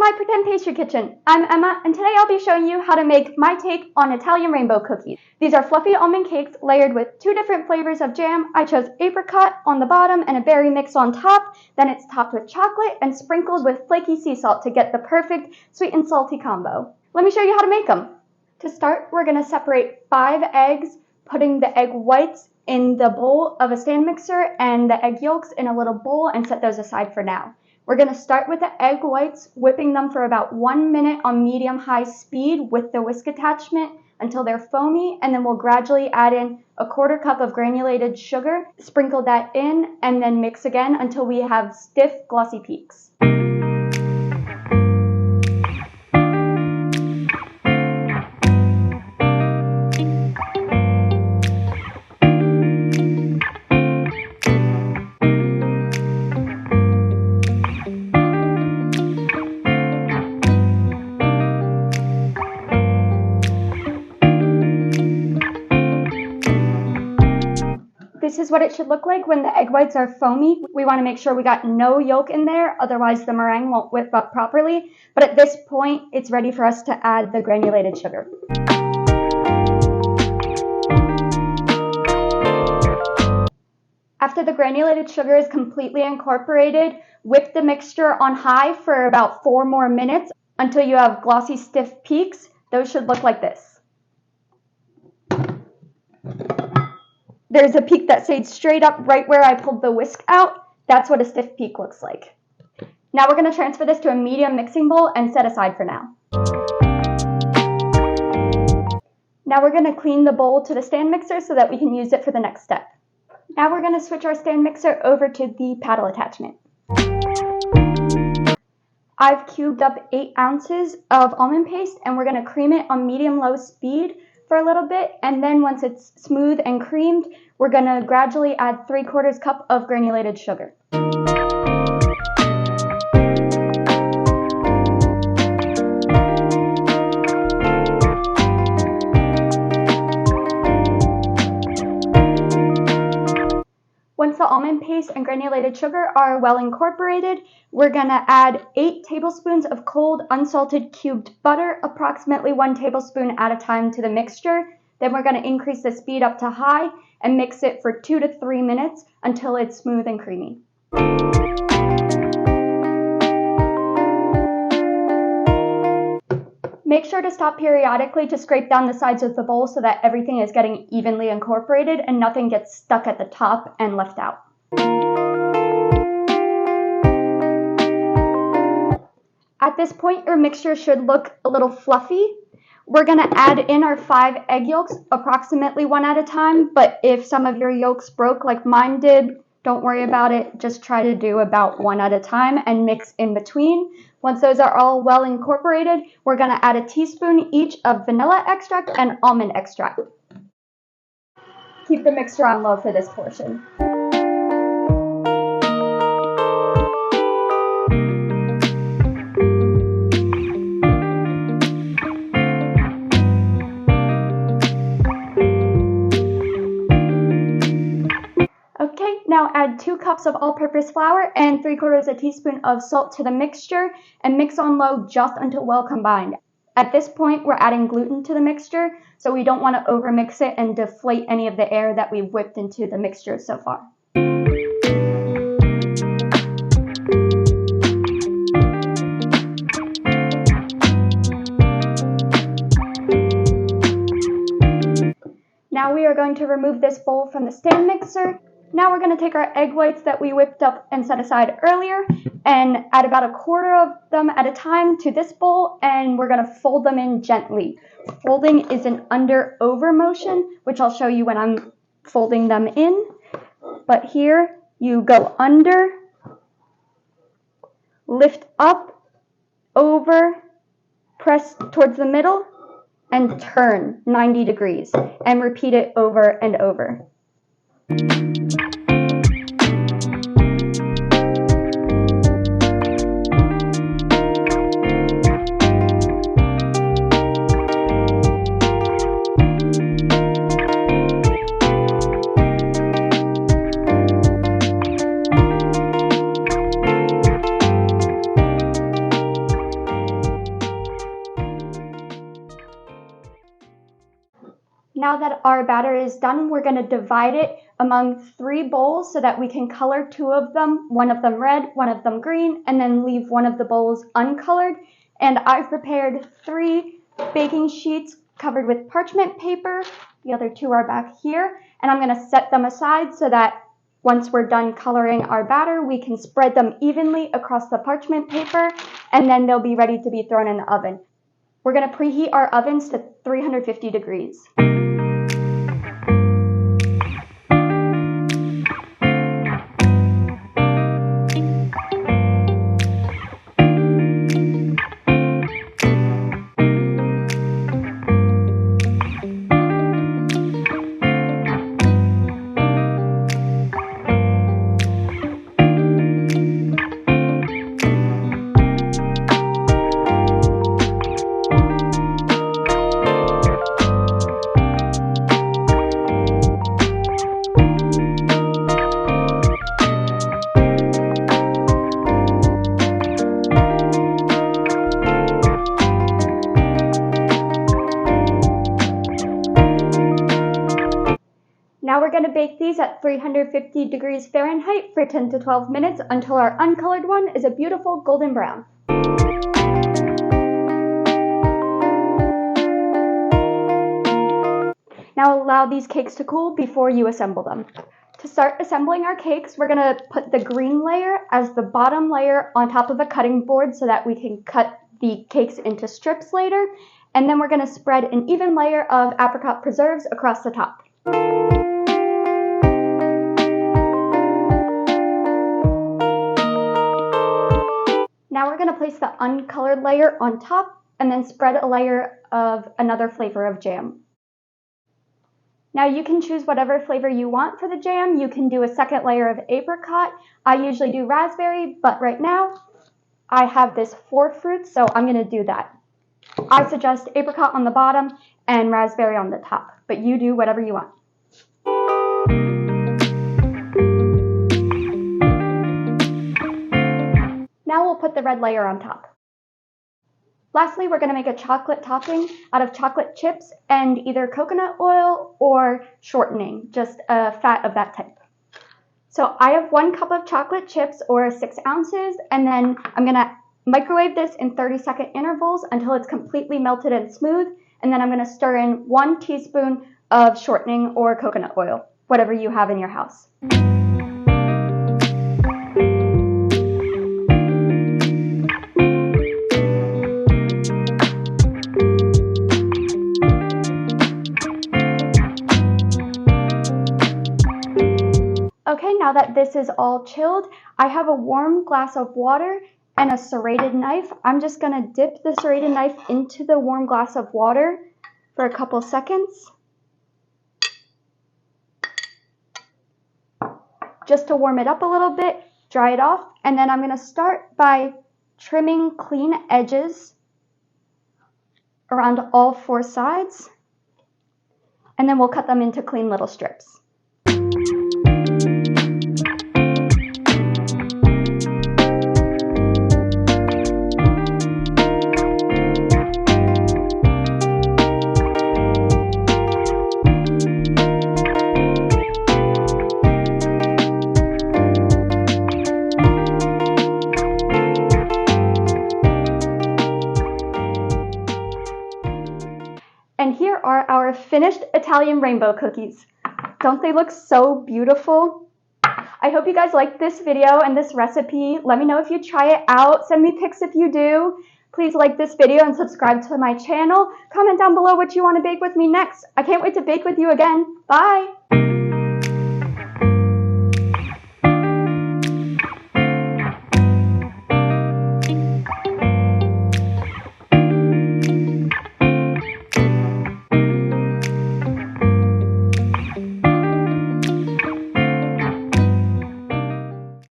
my pretend pastry kitchen. I'm Emma, and today I'll be showing you how to make my take on Italian rainbow cookies. These are fluffy almond cakes layered with 2 different flavors of jam. I chose apricot on the bottom and a berry mix on top. Then it's topped with chocolate and sprinkled with flaky sea salt to get the perfect sweet and salty combo. Let me show you how to make them. To start, we're going to separate 5 eggs, putting the egg whites in the bowl of a stand mixer and the egg yolks in a little bowl and set those aside for now. We're going to start with the egg whites, whipping them for about 1 minute on medium-high speed with the whisk attachment until they're foamy, and then we'll gradually add in a 1/4 cup of granulated sugar, sprinkle that in, and then mix again until we have stiff, glossy peaks. This is what it should look like when the egg whites are foamy. We want to make sure we got no yolk in there, otherwise the meringue won't whip up properly. But at this point, it's ready for us to add the granulated sugar. After the granulated sugar is completely incorporated, whip the mixture on high for about 4 more minutes until you have glossy, stiff peaks. Those should look like this. There's a peak that stayed straight up right where I pulled the whisk out. That's what a stiff peak looks like. Now we're going to transfer this to a medium mixing bowl and set aside for now. Now we're going to clean the bowl to the stand mixer so that we can use it for the next step. Now we're going to switch our stand mixer over to the paddle attachment. I've cubed up 8 ounces of almond paste, and we're going to cream it on medium-low speed for a little bit, and then once it's smooth and creamed, we're going to gradually add 3/4 cup of granulated sugar. Once the almond paste and granulated sugar are well incorporated, we're going to add 8 tablespoons of cold unsalted cubed butter, approximately 1 tablespoon at a time to the mixture. Then we're going to increase the speed up to high and mix it for 2 to 3 minutes until it's smooth and creamy. Make sure to stop periodically to scrape down the sides of the bowl so that everything is getting evenly incorporated and nothing gets stuck at the top and left out. At this point, your mixture should look a little fluffy. We're going to add in our 5 egg yolks, approximately 1 at a time, but if some of your yolks broke like mine did, don't worry about it. Just try to do about 1 at a time and mix in between. Once those are all well incorporated, we're going to add a teaspoon each of vanilla extract and almond extract. Keep the mixture on low for this portion. Okay, now add 2 cups of all-purpose flour and 3/4 teaspoon of salt to the mixture and mix on low just until well combined. At this point, we're adding gluten to the mixture, so we don't want to overmix it and deflate any of the air that we've whipped into the mixture so far. Now we are going to remove this bowl from the stand mixer. Now we're going to take our egg whites that we whipped up and set aside earlier and add about 1/4 of them at a time to this bowl, and we're going to fold them in gently. Folding is an under-over motion, which I'll show you when I'm folding them in. But here you go under, lift up, over, press towards the middle, and turn 90 degrees, and repeat it over and over. Now that our batter is done, we're going to divide it among 3 bowls so that we can color 2 of them, one of them red, one of them green, and then leave one of the bowls uncolored. And I've prepared 3 baking sheets covered with parchment paper. The other 2 are back here, and I'm going to set them aside so that once we're done coloring our batter, we can spread them evenly across the parchment paper, and then they'll be ready to be thrown in the oven. We're going to preheat our ovens to 350 degrees. Now we're going to bake these at 350 degrees Fahrenheit for 10 to 12 minutes until our uncolored one is a beautiful golden brown. Now allow these cakes to cool before you assemble them. To start assembling our cakes, we're going to put the green layer as the bottom layer on top of a cutting board so that we can cut the cakes into strips later. And then we're going to spread an even layer of apricot preserves across the top. Now we're going to place the uncolored layer on top and then spread a layer of another flavor of jam. Now you can choose whatever flavor you want for the jam. You can do a second layer of apricot. I usually do raspberry, but right now I have this 4 fruits, so I'm going to do that. I suggest apricot on the bottom and raspberry on the top, but you do whatever you want. Now we'll put the red layer on top. Lastly, we're going to make a chocolate topping out of chocolate chips and either coconut oil or shortening, just a fat of that type. So I have 1 cup of chocolate chips or 6 ounces, and then I'm going to microwave this in 30-second intervals until it's completely melted and smooth, and then I'm going to stir in 1 teaspoon of shortening or coconut oil, whatever you have in your house. Okay, now that this is all chilled, I have a warm glass of water and a serrated knife. I'm just going to dip the serrated knife into the warm glass of water for a couple seconds, just to warm it up a little bit, dry it off, and then I'm going to start by trimming clean edges around all 4 sides, and then we'll cut them into clean little strips. And here are our finished Italian rainbow cookies. Don't they look so beautiful? I hope you guys liked this video and this recipe. Let me know if you try it out. Send me pics if you do. Please like this video and subscribe to my channel. Comment down below what you want to bake with me next. I can't wait to bake with you again. Bye!